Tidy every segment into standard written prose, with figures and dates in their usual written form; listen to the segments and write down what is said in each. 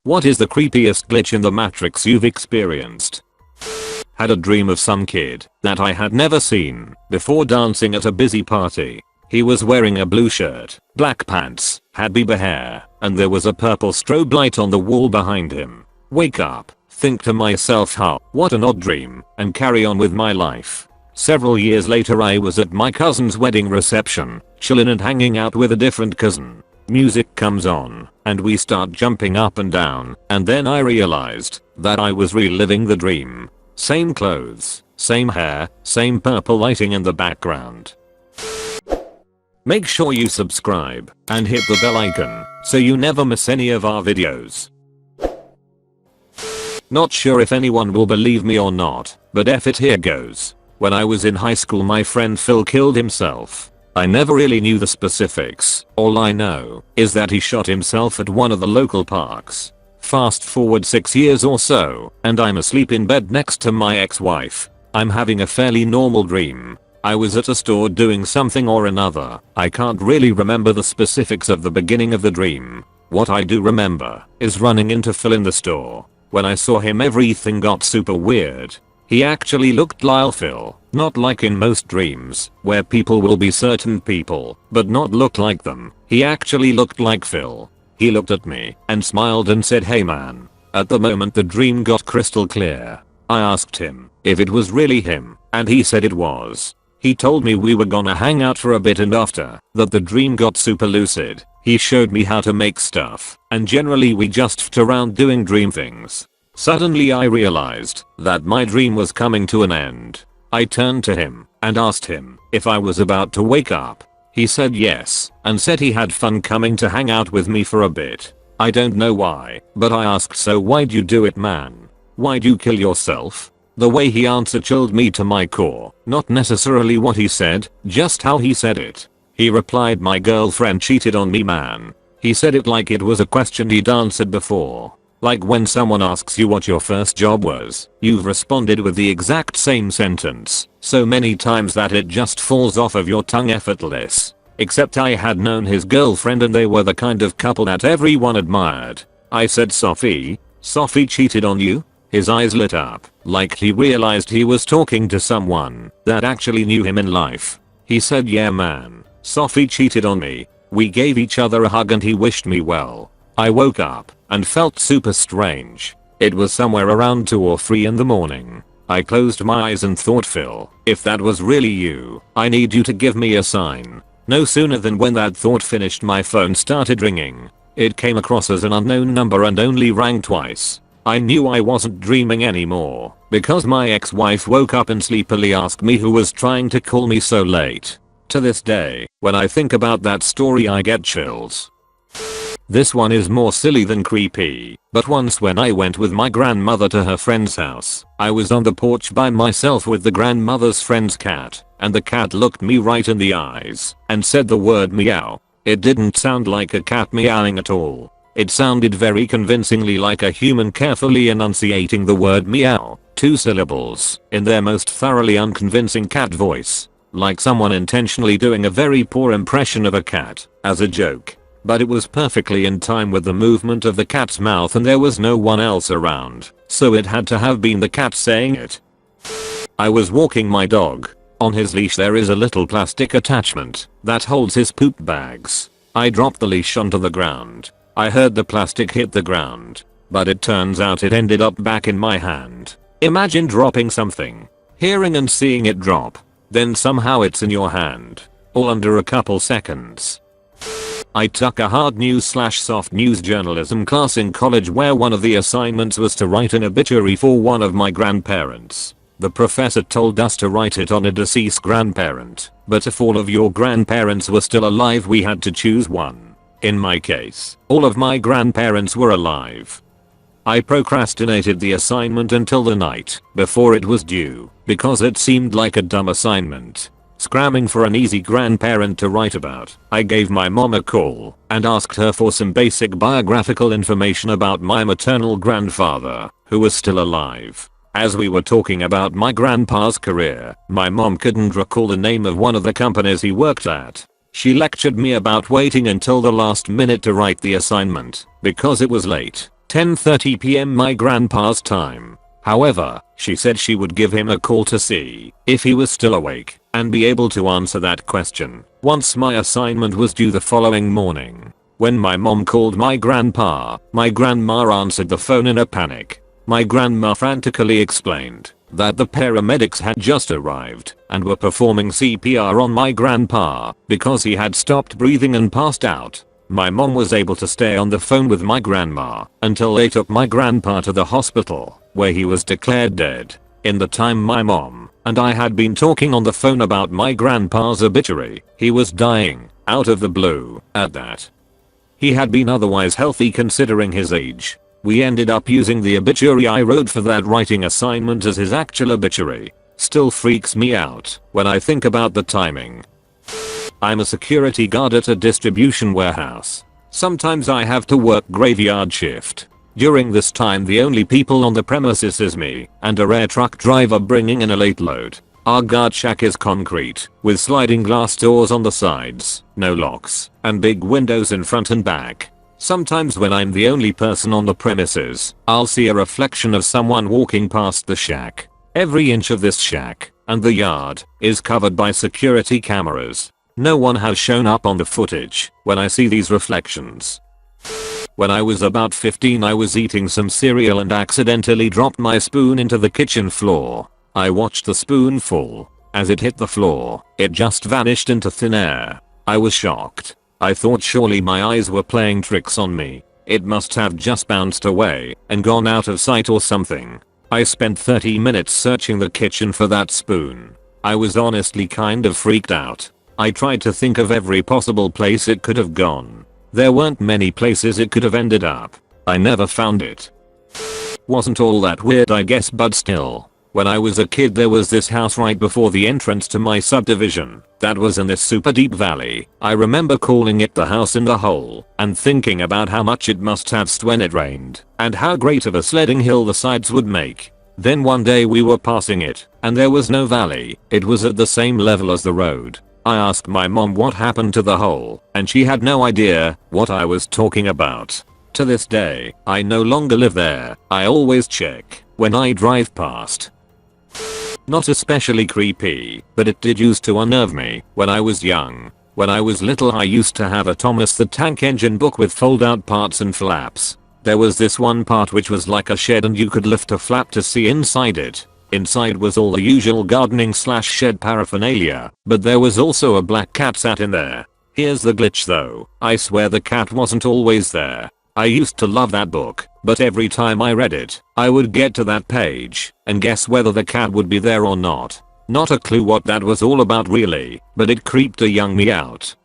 What is the creepiest glitch in the Matrix you've experienced? Had a dream of some kid that I had never seen before dancing at a busy party. He was wearing a blue shirt, black pants, had BB hair, and there was a purple strobe light on the wall behind him. Wake up, think to myself, what an odd dream, and carry on with my life. Several years later I was at my cousin's wedding reception, chillin' and hanging out with a different cousin. Music comes on, and we start jumping up and down, and then I realized that I was reliving the dream. Same clothes, same hair, same purple lighting in the background. Make sure you subscribe and hit the bell icon so you never miss any of our videos. Not sure if anyone will believe me or not, but F it, here goes. When I was in high school my friend Phil killed himself. I never really knew the specifics. All I know is that he shot himself at one of the local parks. Fast forward 6 years or so, and I'm asleep in bed next to my ex-wife. I'm having a fairly normal dream. I was at a store doing something or another. I can't really remember the specifics of the beginning of the dream. What I do remember is running into Phil in the store. When I saw him everything got super weird. He actually looked like Phil, not like in most dreams, where people will be certain people, but not look like them. He actually looked like Phil. He looked at me and smiled and said, "Hey man." At the moment the dream got crystal clear. I asked him if it was really him, and he said it was. He told me we were gonna hang out for a bit, and after that the dream got super lucid. He showed me how to make stuff, and generally we just f***ed around doing dream things. Suddenly I realized that my dream was coming to an end. I turned to him and asked him if I was about to wake up. He said yes and said he had fun coming to hang out with me for a bit. I don't know why, but I asked, "So why'd you do it, man? Why'd you kill yourself?" The way he answered chilled me to my core. Not necessarily what he said, just how he said it. He replied, "My girlfriend cheated on me, man." He said it like it was a question he'd answered before. Like when someone asks you what your first job was, you've responded with the exact same sentence so many times that it just falls off of your tongue effortless. Except I had known his girlfriend and they were the kind of couple that everyone admired. I said, Sophie cheated on you?" His eyes lit up, like he realized he was talking to someone that actually knew him in life. He said, "Yeah man, Sophie cheated on me. We gave each other a hug and he wished me well." I woke up and felt super strange. It was somewhere around 2 or 3 in the morning. I closed my eyes and thought, "Phil, if that was really you, I need you to give me a sign." No sooner than when that thought finished my phone started ringing. It came across as an unknown number and only rang twice. I knew I wasn't dreaming anymore because my ex-wife woke up and sleepily asked me who was trying to call me so late. To this day, when I think about that story I get chills. This one is more silly than creepy, but once when I went with my grandmother to her friend's house, I was on the porch by myself with the grandmother's friend's cat, and the cat looked me right in the eyes and said the word meow. It didn't sound like a cat meowing at all. It sounded very convincingly like a human carefully enunciating the word meow, 2 syllables, in their most thoroughly unconvincing cat voice. Like someone intentionally doing a very poor impression of a cat, as a joke. But it was perfectly in time with the movement of the cat's mouth and there was no one else around, so it had to have been the cat saying it. I was walking my dog. On his leash there is a little plastic attachment that holds his poop bags. I dropped the leash onto the ground. I heard the plastic hit the ground, but it turns out it ended up back in my hand. Imagine dropping something, hearing and seeing it drop, then somehow it's in your hand, all under a couple seconds. I took a hard news/soft news journalism class in college where one of the assignments was to write an obituary for one of my grandparents. The professor told us to write it on a deceased grandparent, but if all of your grandparents were still alive we had to choose one. In my case, all of my grandparents were alive. I procrastinated the assignment until the night before it was due because it seemed like a dumb assignment. Scramming for an easy grandparent to write about, I gave my mom a call and asked her for some basic biographical information about my maternal grandfather, who was still alive. As we were talking about my grandpa's career, my mom couldn't recall the name of one of the companies he worked at. She lectured me about waiting until the last minute to write the assignment because it was late. 10:30 p.m. my grandpa's time. However, she said she would give him a call to see if he was still awake and be able to answer that question once my assignment was due the following morning. When my mom called my grandpa, my grandma answered the phone in a panic. My grandma frantically explained that the paramedics had just arrived and were performing CPR on my grandpa because he had stopped breathing and passed out. My mom was able to stay on the phone with my grandma until they took my grandpa to the hospital, where he was declared dead. In the time my mom and I had been talking on the phone about my grandpa's obituary, he was dying out of the blue at that. He had been otherwise healthy considering his age. We ended up using the obituary I wrote for that writing assignment as his actual obituary. Still freaks me out when I think about the timing. I'm a security guard at a distribution warehouse. Sometimes I have to work graveyard shift. During this time the only people on the premises is me and a rare truck driver bringing in a late load. Our guard shack is concrete with sliding glass doors on the sides, no locks, and big windows in front and back. Sometimes when I'm the only person on the premises, I'll see a reflection of someone walking past the shack. Every inch of this shack and the yard is covered by security cameras. No one has shown up on the footage when I see these reflections. When I was about 15 I was eating some cereal and accidentally dropped my spoon into the kitchen floor. I watched the spoon fall. As it hit the floor, it just vanished into thin air. I was shocked. I thought surely my eyes were playing tricks on me. It must have just bounced away and gone out of sight or something. I spent 30 minutes searching the kitchen for that spoon. I was honestly kind of freaked out. I tried to think of every possible place it could have gone. There weren't many places it could have ended up. I never found it. Wasn't all that weird I guess, but still. When I was a kid there was this house right before the entrance to my subdivision that was in this super deep valley. I remember calling it the house in the hole and thinking about how much it must have when it rained and how great of a sledding hill the sides would make. Then one day we were passing it and there was no valley. It was at the same level as the road. I asked my mom what happened to the hole and she had no idea what I was talking about. To this day, I no longer live there. I always check when I drive past. Not especially creepy, but it did used to unnerve me when I was young. When I was little I used to have a Thomas the Tank Engine book with fold out parts and flaps. There was this one part which was like a shed and you could lift a flap to see inside it. Inside was all the usual gardening / shed paraphernalia, but there was also a black cat sat in there. Here's the glitch though, I swear the cat wasn't always there. I used to love that book, but every time I read it, I would get to that page and guess whether the cat would be there or not. Not a clue what that was all about really, but it creeped a young me out.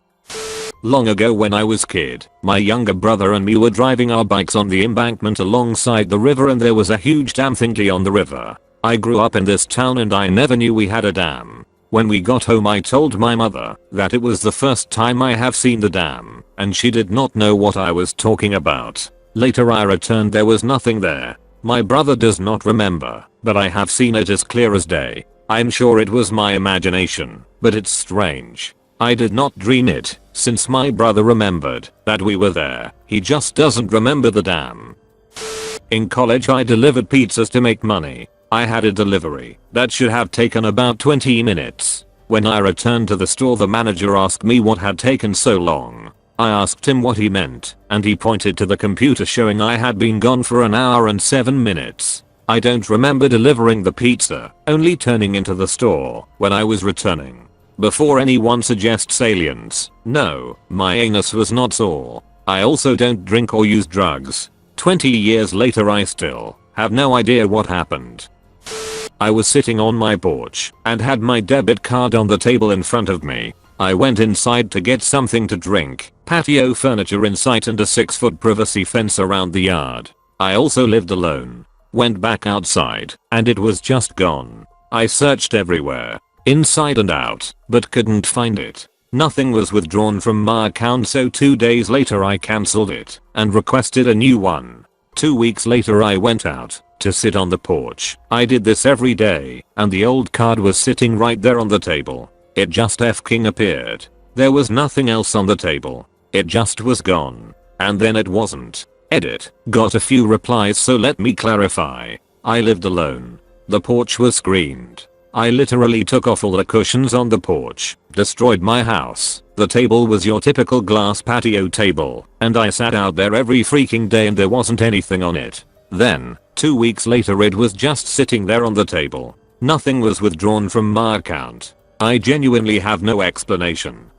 Long ago when I was kid, my younger brother and me were driving our bikes on the embankment alongside the river and there was a huge dam thingy on the river. I grew up in this town and I never knew we had a dam. When we got home I told my mother that it was the first time I have seen the dam, and she did not know what I was talking about. Later I returned, there was nothing there. My brother does not remember, but I have seen it as clear as day. I'm sure it was my imagination, but it's strange. I did not dream it, since my brother remembered that we were there. He just doesn't remember the dam. In college I delivered pizzas to make money. I had a delivery that should have taken about 20 minutes. When I returned to the store the manager asked me what had taken so long. I asked him what he meant and he pointed to the computer showing I had been gone for an hour and 7 minutes. I don't remember delivering the pizza, only turning into the store when I was returning. Before anyone suggests aliens, no, my anus was not sore. I also don't drink or use drugs. 20 years later I still have no idea what happened. I was sitting on my porch and had my debit card on the table in front of me. I went inside to get something to drink, patio furniture in sight and a 6-foot privacy fence around the yard. I also lived alone. Went back outside and it was just gone. I searched everywhere, inside and out, but couldn't find it. Nothing was withdrawn from my account, so 2 days later I cancelled it and requested a new one. 2 weeks later I went out to sit on the porch. I did this every day and the old card was sitting right there on the table. It just f***ing appeared. There was nothing else on the table. It just was gone. And then it wasn't. Edit. Got a few replies, so let me clarify. I lived alone. The porch was screened. I literally took off all the cushions on the porch, destroyed my house. The table was your typical glass patio table, and I sat out there every freaking day and there wasn't anything on it. Then, 2 weeks later it was just sitting there on the table. Nothing was withdrawn from my account. I genuinely have no explanation.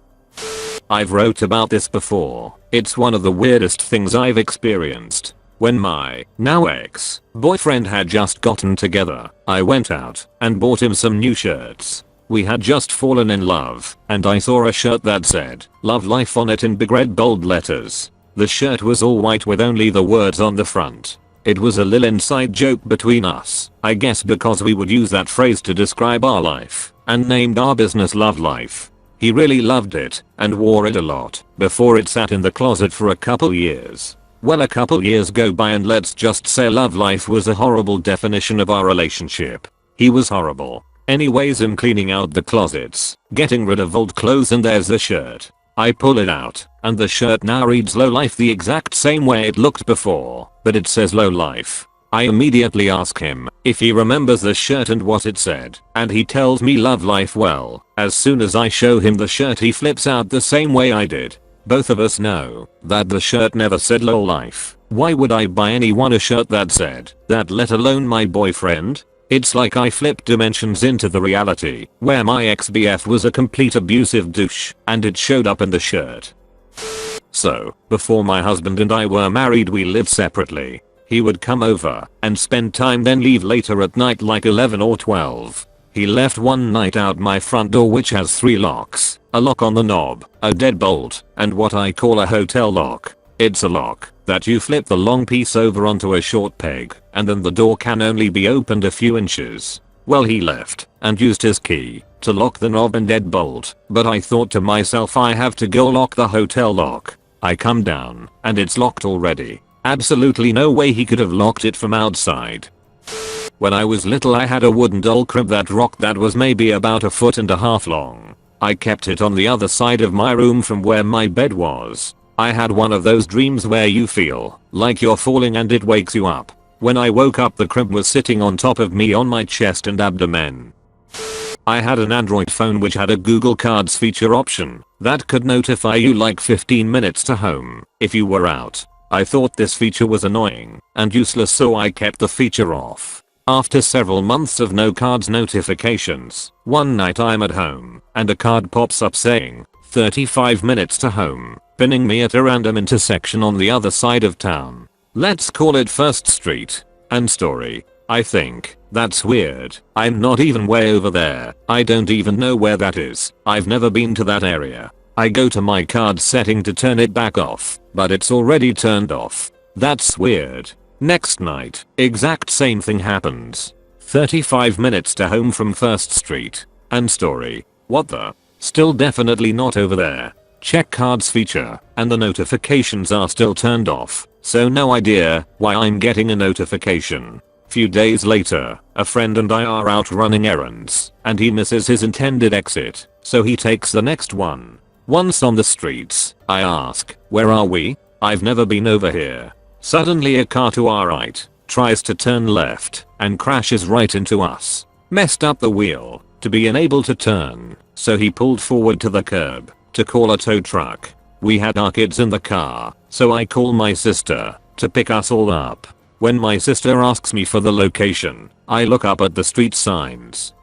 I've wrote about this before. It's one of the weirdest things I've experienced. When my now ex-boyfriend had just gotten together, I went out and bought him some new shirts. We had just fallen in love, and I saw a shirt that said, "Love Life" on it in big red bold letters. The shirt was all white with only the words on the front. It was a little inside joke between us, I guess because we would use that phrase to describe our life, and named our business Love Life. He really loved it, and wore it a lot, before it sat in the closet for a couple years. Well, a couple years go by and let's just say Love Life was a horrible definition of our relationship. He was horrible. Anyways, I'm cleaning out the closets, getting rid of old clothes, and there's the shirt. I pull it out, and the shirt now reads Low Life the exact same way it looked before, but it says Low Life. I immediately ask him if he remembers the shirt and what it said, and he tells me Love Life. Well, as soon as I show him the shirt he flips out the same way I did. Both of us know that the shirt never said Low Life. Why would I buy anyone a shirt that said that, let alone my boyfriend? It's like I flipped dimensions into the reality where my ex-BF was a complete abusive douche, and it showed up in the shirt. So, before my husband and I were married, we lived separately. He would come over and spend time, then leave later at night, like 11 or 12. He left one night out my front door, which has 3 locks, a lock on the knob, a deadbolt, and what I call a hotel lock. It's a lock that you flip the long piece over onto a short peg, and then the door can only be opened a few inches. Well, he left and used his key to lock the knob and deadbolt, but I thought to myself, I have to go lock the hotel lock. I come down and it's locked already. Absolutely no way he could have locked it from outside. When I was little, I had a wooden doll crib that rocked that was maybe about 1.5 feet long. I kept it on the other side of my room from where my bed was. I had one of those dreams where you feel like you're falling and it wakes you up. When I woke up, the crib was sitting on top of me on my chest and abdomen. I had an Android phone which had a Google Cards feature option that could notify you like 15 minutes to home if you were out. I thought this feature was annoying and useless, so I kept the feature off. After several months of no cards notifications, one night I'm at home and a card pops up saying 35 minutes to home, pinning me at a random intersection on the other side of town. Let's call it First Street. And story. I think that's weird. I'm not even way over there. I don't even know where that is. I've never been to that area. I go to my card setting to turn it back off, but it's already turned off. That's weird. Next night, exact same thing happens. 35 minutes to home from First Street. And story. What the? Still definitely not over there. Check cards feature, and the notifications are still turned off, so no idea why I'm getting a notification. Few days later, a friend and I are out running errands, and he misses his intended exit, so he takes the next one. Once on the streets, I ask, "Where are we? I've never been over here." Suddenly a car to our right tries to turn left and crashes right into us. Messed up the wheel to be unable to turn, so he pulled forward to the curb to call a tow truck. We had our kids in the car, so I call my sister to pick us all up. When my sister asks me for the location, I look up at the street signs.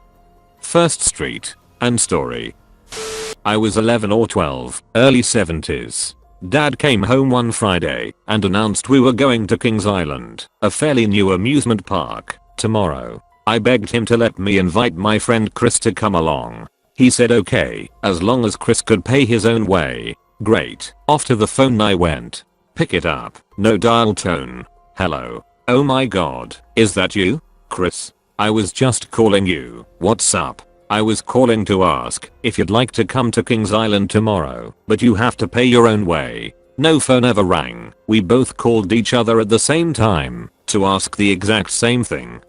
First Street. And story. I was 11 or 12, early 70s. Dad came home one Friday and announced we were going to Kings Island, a fairly new amusement park, tomorrow. I begged him to let me invite my friend Chris to come along. He said okay, as long as Chris could pay his own way. Great. Off to the phone I went. Pick it up. No dial tone. Hello. Oh my god. Is that you? Chris. I was just calling you. What's up? I was calling to ask if you'd like to come to Kings Island tomorrow, but you have to pay your own way. No phone ever rang. We both called each other at the same time to ask the exact same thing.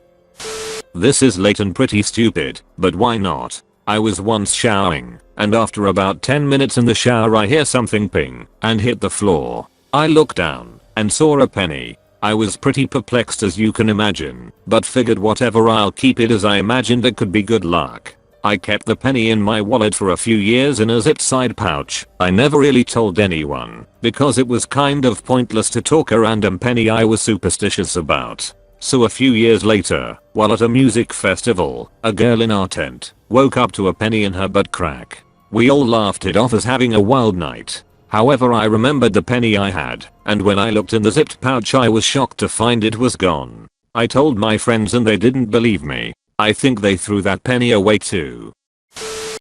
This is late and pretty stupid, but why not? I was once showering, and after about 10 minutes in the shower I hear something ping and hit the floor. I look down, and saw a penny. I was pretty perplexed as you can imagine, but figured whatever, I'll keep it as I imagined it could be good luck. I kept the penny in my wallet for a few years in a zipped side pouch. I never really told anyone, because it was kind of pointless to talk a random penny I was superstitious about. So a few years later, while at a music festival, a girl in our tent woke up to a penny in her butt crack. We all laughed it off as having a wild night. However, I remembered the penny I had, and when I looked in the zipped pouch I was shocked to find it was gone. I told my friends and they didn't believe me. I think they threw that penny away too.